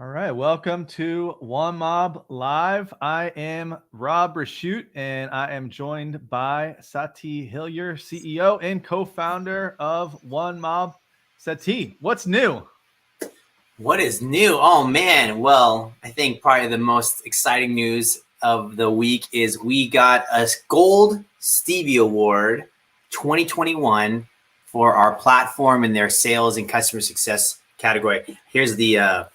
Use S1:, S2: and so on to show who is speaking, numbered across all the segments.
S1: All right, welcome to OneMob Live. I am Rob Rashute, and I am joined by Sati Hillier, CEO and co-founder of OneMob. Sati, what's new?
S2: What is new? Oh man, well, I think probably the most exciting news of the week is we got a Gold Stevie Award 2021 for our platform in their sales and customer success category. Here's the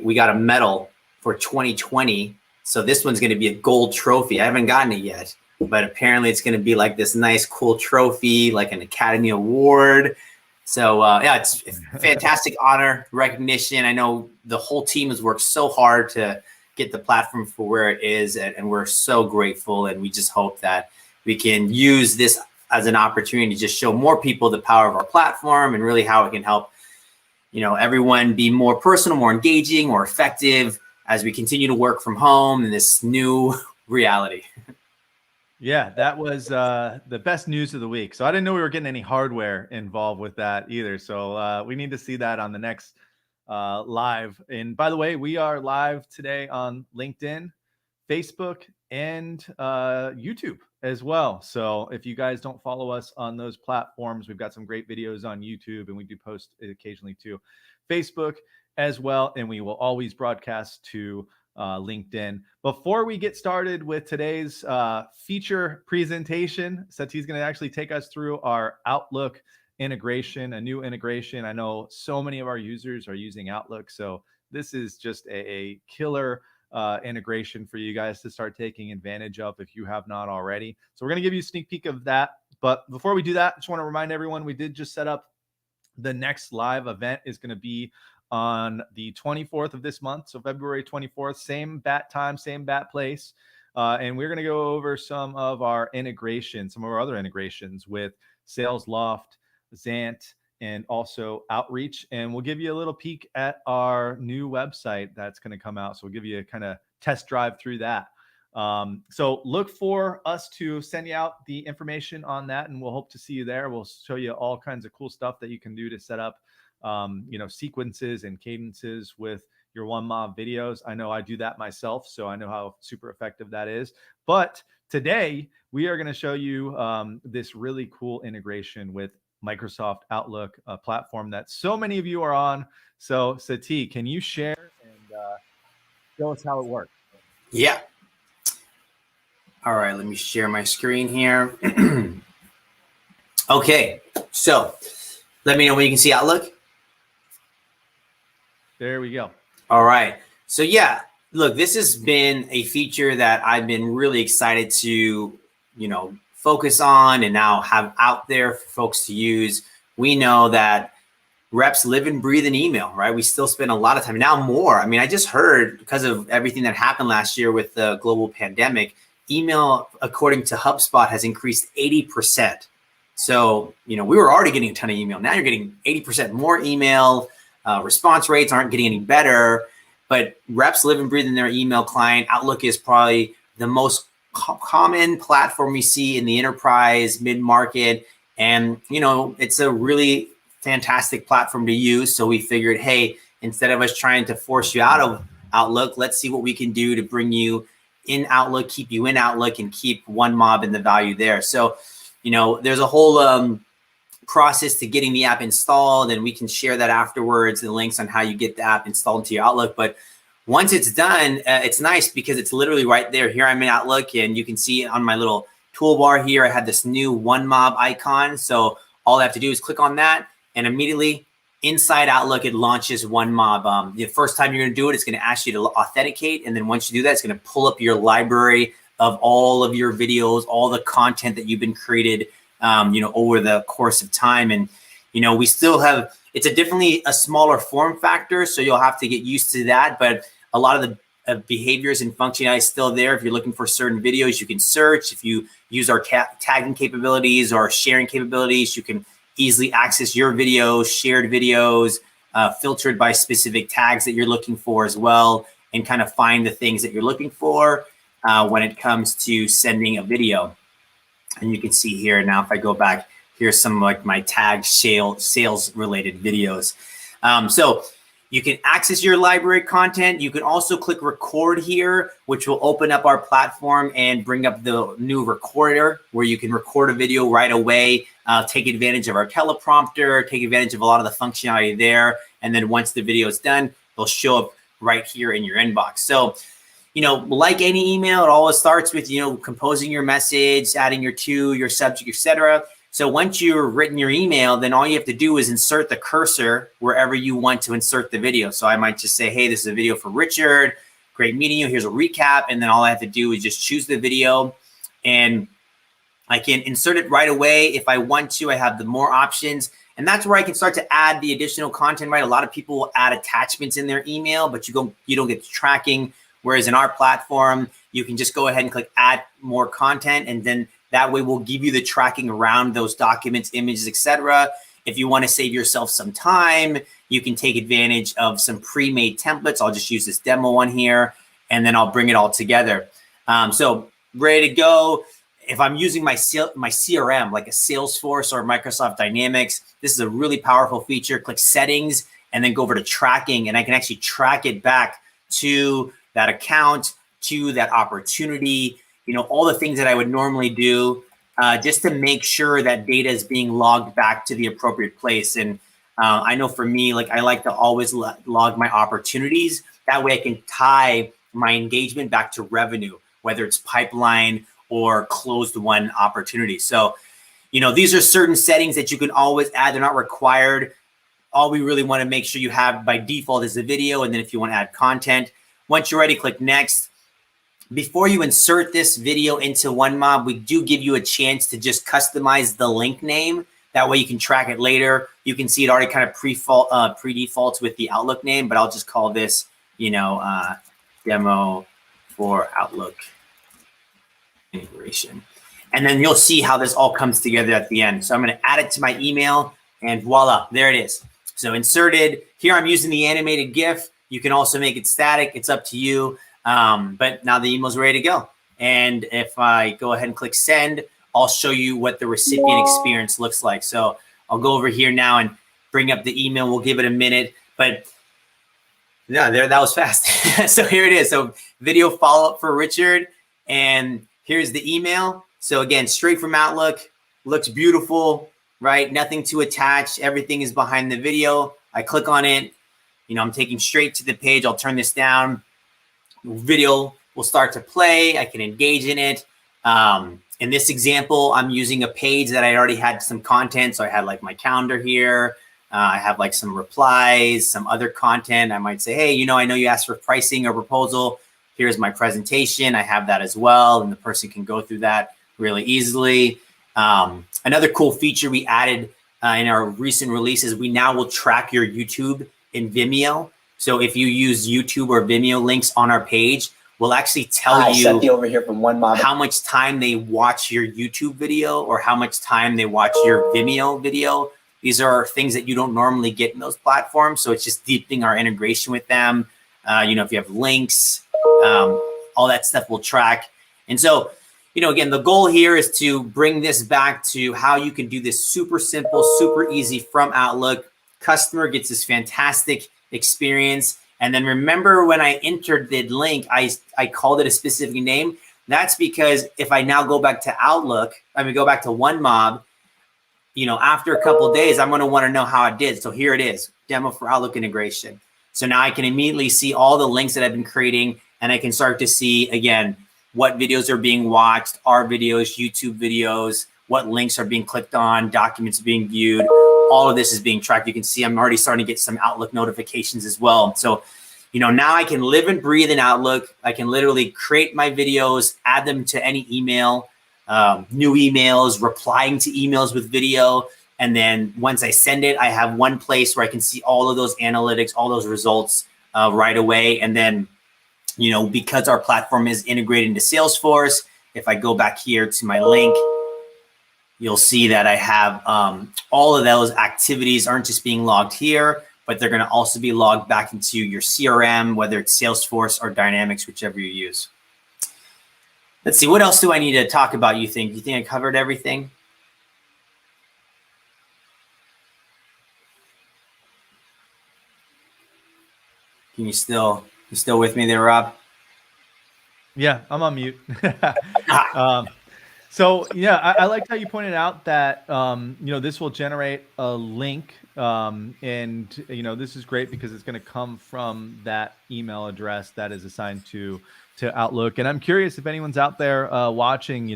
S2: we got a medal for 2020. So this one's going to be a gold trophy. I haven't gotten it yet, but apparently it's going to be like this nice, cool trophy, like an Academy Award. So yeah, it's a fantastic honor, recognition. I know the whole team has worked so hard to get the platform for where it is, and we're so grateful. And we just hope that we can use this as an opportunity to just show more people the power of our platform and really how it can help, everyone be more personal, more engaging, more effective as we continue to work from home in this new reality.
S1: Yeah, that was the best news of the week. So I didn't know we were getting any hardware involved with that either. So we need to see that on the next live. And by the way, we are live today on LinkedIn, Facebook, and YouTube as well. So if you guys don't follow us on those platforms, we've got some great videos on YouTube, and we do post occasionally to Facebook as well. And we will always broadcast to LinkedIn. Before we get started with today's feature presentation, Sati's going to actually take us through our Outlook integration, a new integration. I know so many of our users are using Outlook, so this is just a killer integration for you guys to start taking advantage of if you have not already. So we're going to give you a sneak peek of that. But before we do that, I just want to remind everyone we did just set up the next live event is going to be on the 24th of this month. So February 24th, same bat time, same bat place. And we're going to go over some of our integrations, some of our other integrations with SalesLoft, Zant, and also Outreach. And we'll give you a little peek at our new website that's going to come out. So we'll give you a kind of test drive through that. So look for us to send you out the information on that, and we'll hope to see you there. We'll show you all kinds of cool stuff that you can do to set up sequences and cadences with your OneMob videos. I know I do that myself, so I know how super effective that is. But today we are going to show you this really cool integration with Microsoft Outlook, a platform that so many of you are on. So Sati, can you share and show us how it works?
S2: Yeah. All right, let me share my screen here. Okay, so let me know when you can see Outlook.
S1: There we go.
S2: All right. So yeah, look, this has been a feature that I've been really excited to, focus on and now have out there for folks to use. We know that reps live and breathe in email, right? We still spend a lot of time, now more. I mean, I just heard, because of everything that happened last year with the global pandemic, email, according to HubSpot, has increased 80%. So, we were already getting a ton of email. Now you're getting 80% more email. Response rates aren't getting any better, but reps live and breathe in their email client. Outlook is probably the most common platform we see in the enterprise, mid-market. And, it's a really fantastic platform to use. So we figured, hey, instead of us trying to force you out of Outlook, let's see what we can do to bring you in Outlook, keep you in Outlook, and keep OneMob and the value there. So, there's a whole process to getting the app installed, and we can share that afterwards, the links on how you get the app installed into your Outlook. But once it's done, it's nice because it's literally right there. Here I'm in Outlook, and you can see on my little toolbar here, I had this new OneMob icon. So all I have to do is click on that, and immediately inside Outlook, it launches OneMob. The first time you're going to do it, it's going to ask you to authenticate. And then once you do that, it's going to pull up your library of all of your videos, all the content that you've been created over the course of time. And, we still have, it's definitely a smaller form factor, so you'll have to get used to that. But a lot of the behaviors and functionality is still there. If you're looking for certain videos, you can search. If you use our tagging capabilities or sharing capabilities, you can easily access your videos, shared videos, filtered by specific tags that you're looking for as well, and kind of find the things that you're looking for when it comes to sending a video. And you can see here now, if I go back, here's some like my tag sales related videos. So You can access your library content. You can also click record here, which will open up our platform and bring up the new recorder where you can record a video right away, take advantage of our teleprompter, take advantage of a lot of the functionality there. And then once the video is done, they'll show up right here in your inbox. So, you know, like any email, it always starts with, you know, composing your message, adding your to, your subject, etc. So once you've written your email, then all you have to do is insert the cursor wherever you want to insert the video. So I might just say, hey, this is a video for Richard. Great meeting you. Here's a recap. And then all I have to do is just choose the video and I can insert it right away. If I want to, I have the more options. And that's where I can start to add the additional content, right? A lot of people will add attachments in their email, but you don't get the tracking. Whereas in our platform, you can just go ahead and click add more content. And then that way we'll give you the tracking around those documents, images, etc. If you want to save yourself some time, you can take advantage of some pre-made templates. I'll just use this demo one here, and then I'll bring it all together. So ready to go. If I'm using my CRM, like a Salesforce or Microsoft Dynamics, this is a really powerful feature. Click settings and then go over to tracking, and I can actually track it back to that account, to that opportunity, you know, all the things that I would normally do just to make sure that data is being logged back to the appropriate place. And I know for me, like I like to always log my opportunities. That way I can tie my engagement back to revenue, whether it's pipeline or closed won opportunity. So, you know, these are certain settings that you can always add. They're not required. All we really want to make sure you have by default is the video. And then if you want to add content, once you're ready, click next. Before you insert this video into OneMob, we do give you a chance to just customize the link name. That way you can track it later. You can see it already kind of pre-defaults with the Outlook name, but I'll just call this, you know, demo for Outlook integration. And then you'll see how this all comes together at the end. So I'm going to add it to my email and voila, there it is. So inserted. Here I'm using the animated GIF. You can also make it static. It's up to you. But now the email's ready to go. And if I go ahead and click send, I'll show you what the recipient experience looks like. So I'll go over here now and bring up the email. We'll give it a minute, but yeah, that was fast. So here it is. So video follow-up for Richard. And here's the email. So again, straight from Outlook, looks beautiful, right? Nothing to attach. Everything is behind the video. I click on it. You know, I'm taking straight to the page. I'll turn this down. Video will start to play. I can engage in it. In this example, I'm using a page that I already had some content. So I had like my calendar here. I have like some replies, some other content. I might say, hey, you know, I know you asked for pricing or proposal. Here's my presentation. I have that as well. And the person can go through that really easily. Another cool feature we added in our recent releases, we now will track your YouTube and Vimeo. So if you use YouTube or Vimeo links on our page, we'll actually tell you
S3: over here from OneMob
S2: how much time they watch your YouTube video or how much time they watch your Vimeo video. These are things that you don't normally get in those platforms. So it's just deepening our integration with them. You know, if you have links, all that stuff will track. And so, you know, again, the goal here is to bring this back to how you can do this super simple, super easy from Outlook. Customer gets this fantastic experience. And then remember when I entered the link, I called it a specific name. That's because if I now go back to Outlook, go back to OneMob, you know, after a couple of days, I'm going to want to know how it did. So here it is, demo for Outlook integration. So now I can immediately see all the links that I've been creating, and I can start to see, again, what videos are being watched, our videos, YouTube videos, what links are being clicked on, documents being viewed. All of this is being tracked. You can see I'm already starting to get some Outlook notifications as well. So, you know, now I can live and breathe in Outlook. I can literally create my videos, add them to any email, new emails, replying to emails with video. And then once I send it, I have one place where I can see all of those analytics, all those results right away. And then, you know, because our platform is integrated into Salesforce, if I go back here to my link, you'll see that I have all of those activities aren't just being logged here, but they're going to also be logged back into your CRM, whether it's Salesforce or Dynamics, whichever you use. Let's see, what else do I need to talk about, you think? You think I covered everything? Can you still with me there, Rob?
S1: Yeah, I'm on mute. um, So yeah, I liked how you pointed out that this will generate a link, and this is great because it's going to come from that email address that is assigned to Outlook. And I'm curious if anyone's out there watching.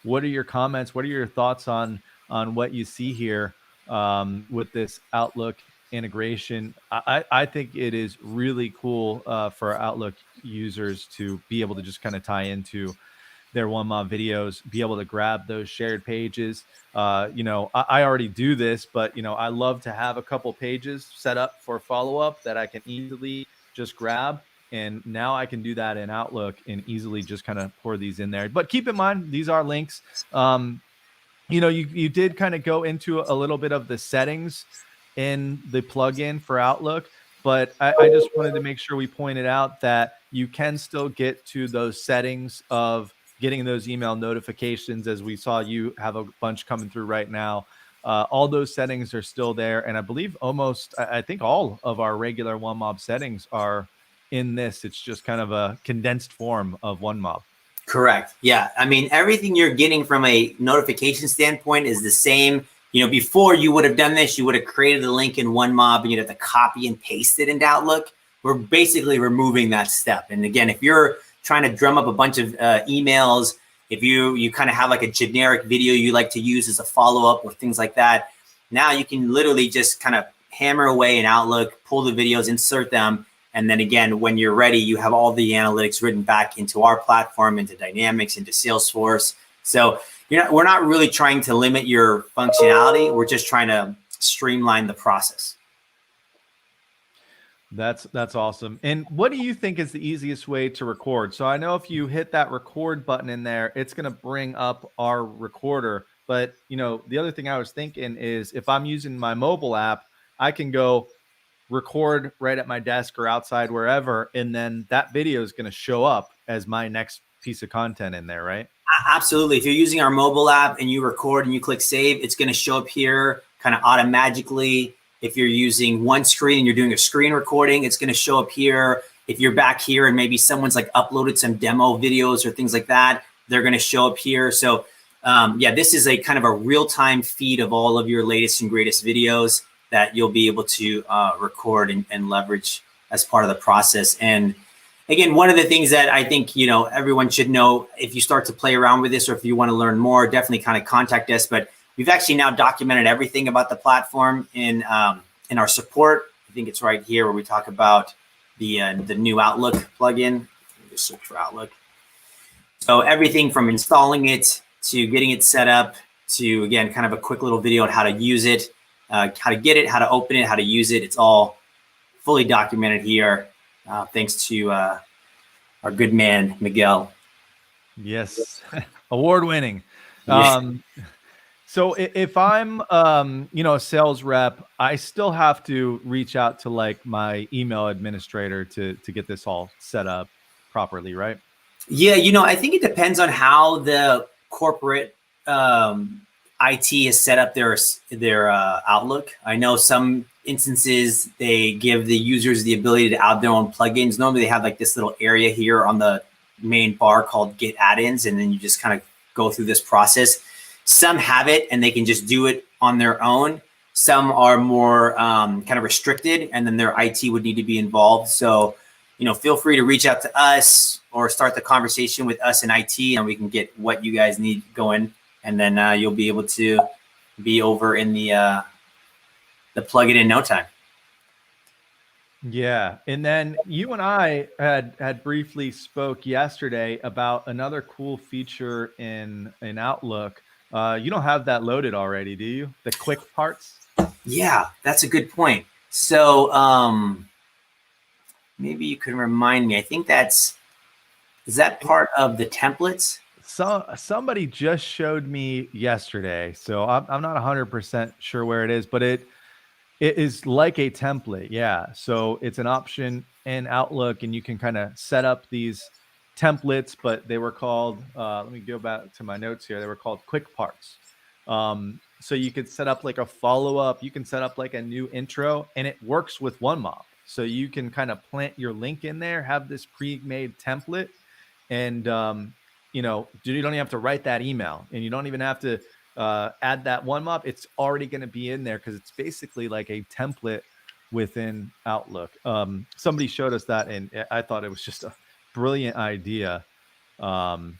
S1: What are your comments? What are your thoughts on what you see here with this Outlook integration? I think it is really cool for Outlook users to be able to just kind of tie into their OneMob videos, be able to grab those shared pages. I already do this, but I love to have a couple pages set up for follow up that I can easily just grab. And now I can do that in Outlook and easily just kind of pour these in there. But keep in mind, these are links. You did kind of go into a little bit of the settings in the plugin for Outlook, but I just wanted to make sure we pointed out that you can still get to those settings of getting those email notifications, as we saw you have a bunch coming through right now. All those settings are still there, and I believe I think all of our regular OneMob settings are in this. It's just kind of a condensed form of OneMob.
S2: Correct. Yeah. I mean, everything you're getting from a notification standpoint is the same. Before you would have done this, you would have created a link in OneMob and you'd have to copy and paste it into Outlook. We're basically removing that step. And again, if you're trying to drum up a bunch of emails, if you kind of have like a generic video you like to use as a follow-up or things like that, now you can literally just kind of hammer away in Outlook, pull the videos, insert them. And then again, when you're ready, you have all the analytics written back into our platform, into Dynamics, into Salesforce. So we're not really trying to limit your functionality. We're just trying to streamline the process.
S1: That's awesome. And what do you think is the easiest way to record? So I know if you hit that record button in there, it's going to bring up our recorder. But the other thing I was thinking is if I'm using my mobile app, I can go record right at my desk or outside, wherever, and then that video is going to show up as my next piece of content in there, right?
S2: Absolutely. If you're using our mobile app and you record and you click save, it's going to show up here kind of automatically. If you're using one screen and you're doing a screen recording, it's going to show up here. If you're back here and maybe someone's like uploaded some demo videos or things like that, they're going to show up here. So yeah, this is a kind of a real-time feed of all of your latest and greatest videos that you'll be able to record and leverage as part of the process. And again, one of the things that I think, everyone should know, if you start to play around with this or if you want to learn more, definitely kind of contact us. But we've actually now documented everything about the platform in our support. I think it's right here where we talk about the new Outlook plugin. Just search for Outlook. So everything from installing it to getting it set up to, again, kind of a quick little video on how to use it, how to get it, how to open it, how to use it. It's all fully documented here, thanks to our good man, Miguel.
S1: Yes, award-winning.
S2: Yeah.
S1: So if I'm, a sales rep, I still have to reach out to like my email administrator to get this all set up properly, right?
S2: Yeah, I think it depends on how the corporate IT has set up their Outlook. I know some instances they give the users the ability to add their own plugins. Normally they have like this little area here on the main bar called Get Add-ins, and then you just kind of go through this process. Some have it and they can just do it on their own. Some are more kind of restricted, and then their IT would need to be involved. So, feel free to reach out to us or start the conversation with us in IT, and we can get what you guys need going. And then you'll be able to be over in the plug-in in no time.
S1: Yeah, and then you and I had briefly spoke yesterday about another cool feature in Outlook. You don't have that loaded already, do you? The quick parts?
S2: Yeah, that's a good point. So maybe you can remind me. I think is that part of the templates?
S1: So somebody just showed me yesterday, so I'm not 100% sure where it is, but it is like a template. Yeah, so it's an option in Outlook, and you can kind of set up these templates, but they were called, let me go back to my notes here. They were called quick parts. So you could set up like a follow-up, you can set up like a new intro, and it works with OneMob. So you can kind of plant your link in there, have this pre-made template, and you know, you don't even have to write that email, and you don't even have to add that OneMob. It's already going to be in there because it's basically like a template within Outlook. Somebody showed us that, and I thought it was just a brilliant idea. And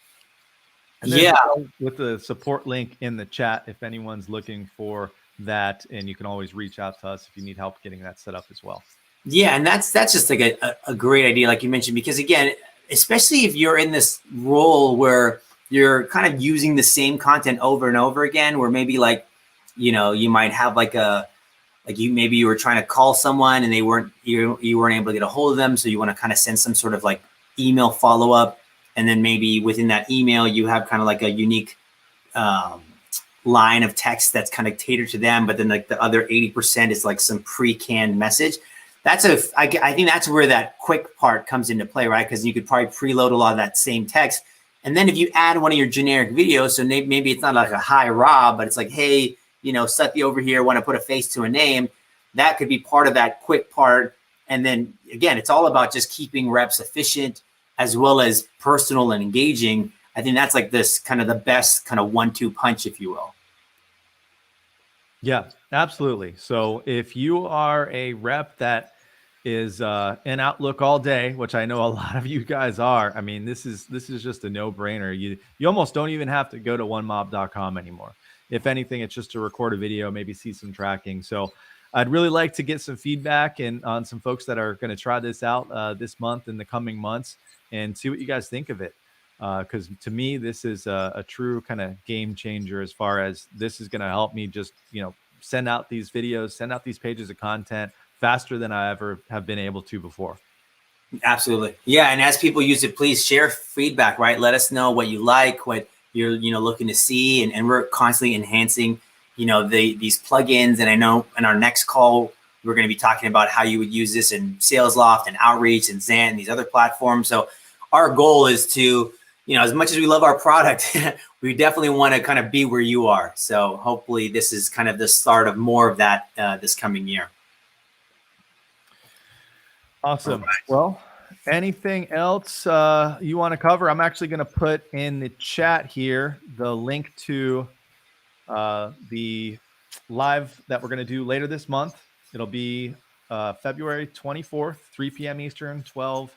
S1: there's with the support link in the chat if anyone's looking for that, and you can always reach out to us if you need help getting that set up as well.
S2: Yeah, and that's just like a great idea, like you mentioned, because again, especially if you're in this role where you're kind of using the same content over and over again, where maybe like, you know, you might have like maybe you were trying to call someone and you weren't able to get a hold of them, so you want to kind of send some sort of like email follow up, and then maybe within that email you have kind of like a unique line of text that's kind of catered to them, but then like the other 80% is like some pre-canned message. I think that's where that quick part comes into play, right? Because you could probably preload a lot of that same text. And then if you add one of your generic videos, so maybe it's not like a hi Rob, but it's like, hey, you know, Satya over here, want to put a face to a name, that could be part of that quick part. And then again, it's all about just keeping reps efficient as well as personal and engaging. I think that's like this kind of the best kind of 1-2 punch, if you will.
S1: Yeah, absolutely. So if you are a rep that is in Outlook all day, which I know a lot of you guys are, I mean, this is just a no-brainer. You almost don't even have to go to onemob.com anymore. If anything, it's just to record a video, maybe see some tracking. So I'd really like to get some feedback and on some folks that are going to try this out this month and the coming months, and see what you guys think of it. Because to me, this is a true kind of game changer as far as this is going to help me just, you know, send out these videos, send out these pages of content faster than I ever have been able to before.
S2: Absolutely. Yeah. And as people use it, please share feedback, right? Let us know what you like, what you're, you know, looking to see. And we're constantly enhancing, you know, these plugins. And I know in our next call, we're going to be talking about how you would use this in SalesLoft and Outreach and Xant and these other platforms. So our goal is to, you know, as much as we love our product, we definitely want to kind of be where you are. So hopefully this is kind of the start of more of that this coming year.
S1: Awesome. Right. Well, anything else you want to cover? I'm actually going to put in the chat here the link to the live that we're going to do later this month. It'll be February 24th, 3 p.m. Eastern, 12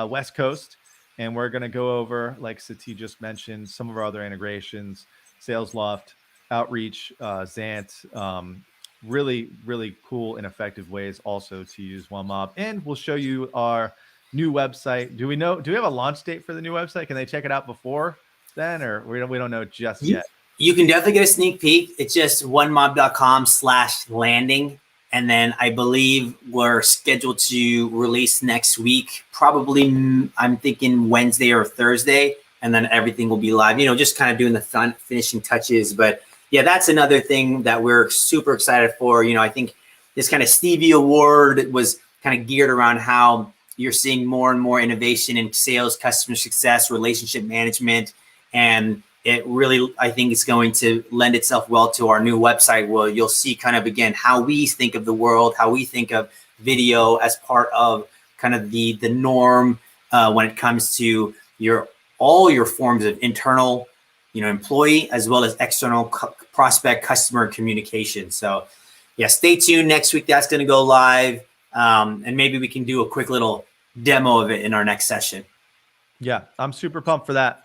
S1: West Coast. And we're going to go over, like Sati just mentioned, some of our other integrations, SalesLoft, Outreach, Xant, really, really cool and effective ways also to use OneMob. And we'll show you our new website. Do we have a launch date for the new website? Can they check it out before then, or we don't know just yet?
S2: You can definitely get a sneak peek. It's just onemob.com/landing. And then I believe we're scheduled to release next week, probably I'm thinking Wednesday or Thursday, and then everything will be live, you know, just kind of doing the finishing touches. But yeah, that's another thing that we're super excited for. You know, I think this kind of Stevie Award was kind of geared around how you're seeing more and more innovation in sales, customer success, relationship management. And it really, I think, is going to lend itself well to our new website, where you'll see kind of, again, how we think of the world, how we think of video as part of kind of the norm when it comes to all your forms of internal, you know, employee as well as external prospect customer communication. So yeah, stay tuned. Next week, that's going to go live. And maybe we can do a quick little demo of it in our next session.
S1: Yeah, I'm super pumped for that.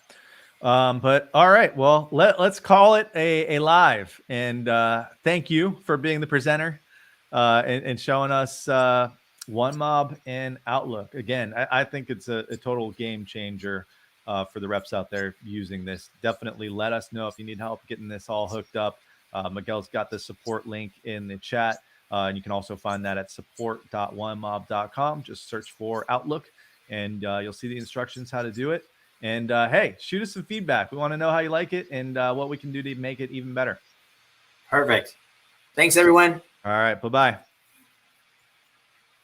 S1: But all right, well, let's call it a live. And thank you for being the presenter and showing us OneMob and Outlook. Again, I think it's a total game changer for the reps out there using this. Definitely let us know if you need help getting this all hooked up. Miguel's got the support link in the chat. And you can also find that at support.onemob.com. Just search for Outlook and you'll see the instructions how to do it. And hey, shoot us some feedback. We want to know how you like it and what we can do to make it even better.
S2: Perfect. Thanks, everyone.
S1: All right. Bye-bye.